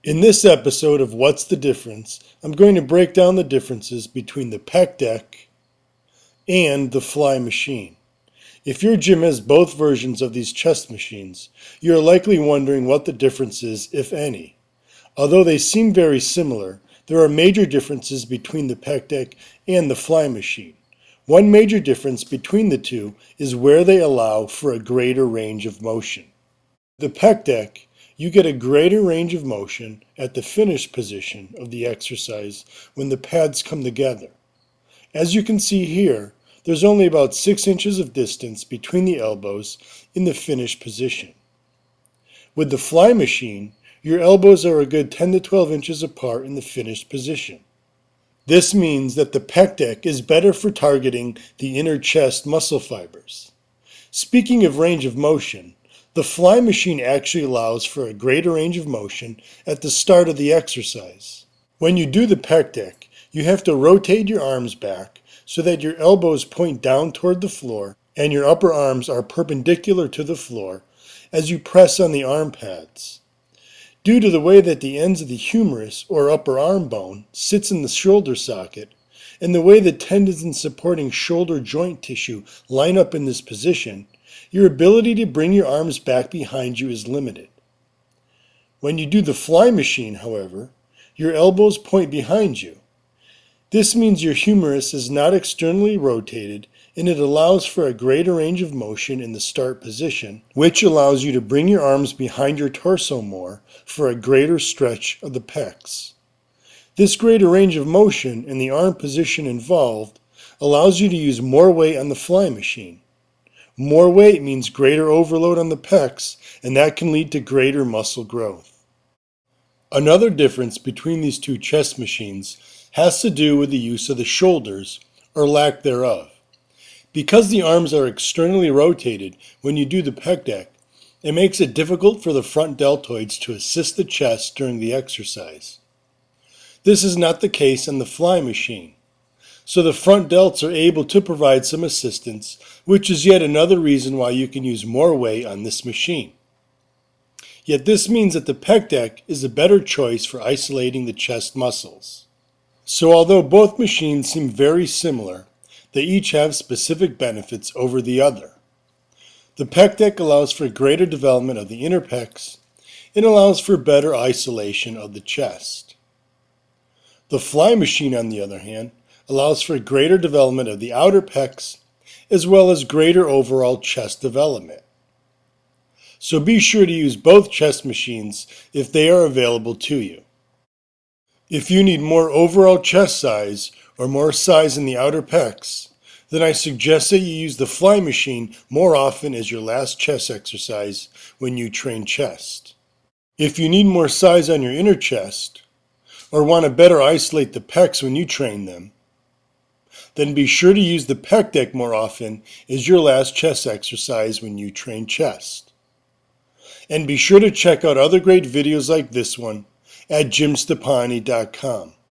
In this episode of What's the Difference, I'm going to break down the differences between the Pec Deck and the Fly machine. If your gym has both versions of these chest machines, you are likely wondering what the difference is, if any. Although they seem very similar, there are major differences between the Pec Deck and the Fly machine. One major difference between the two is where they allow for a greater range of motion. The Pec Deck, you get a greater range of motion at the finish position of the exercise when the pads come together. As you can see here, there's only about 6 inches of distance between the elbows in the finish position. With the Fly machine, your elbows are a good 10 to 12 inches apart in the finished position. This means that the Pec Deck is better for targeting the inner chest muscle fibers. Speaking of range of motion, the Fly machine actually allows for a greater range of motion at the start of the exercise. When you do the Pec Deck, you have to rotate your arms back so that your elbows point down toward the floor and your upper arms are perpendicular to the floor as you press on the arm pads. Due to the way that the ends of the humerus or upper arm bone sits in the shoulder socket, and the way the tendons and supporting shoulder joint tissue line up in this position, your ability to bring your arms back behind you is limited. When you do the Fly machine, however, your elbows point behind you. This means your humerus is not externally rotated, and it allows for a greater range of motion in the start position, which allows you to bring your arms behind your torso more for a greater stretch of the pecs. This greater range of motion in the arm position involved allows you to use more weight on the Fly machine. More weight means greater overload on the pecs, and that can lead to greater muscle growth. Another difference between these two chest machines has to do with the use of the shoulders, or lack thereof. Because the arms are externally rotated when you do the Pec Deck, it makes it difficult for the front deltoids to assist the chest during the exercise. This is not the case on the Fly machine. So the front delts are able to provide some assistance, which is yet another reason why you can use more weight on this machine. Yet this means that the Pec Deck is a better choice for isolating the chest muscles. So although both machines seem very similar, they each have specific benefits over the other. The Pec Deck allows for greater development of the inner pecs and allows for better isolation of the chest. The Fly machine, on the other hand, allows for greater development of the outer pecs, as well as greater overall chest development. So be sure to use both chest machines if they are available to you. If you need more overall chest size or more size in the outer pecs, then I suggest that you use the Fly machine more often as your last chest exercise when you train chest. If you need more size on your inner chest, or want to better isolate the pecs when you train them, then be sure to use the Pec Deck more often as your last chest exercise when you train chest. And be sure to check out other great videos like this one at jimstoppani.com.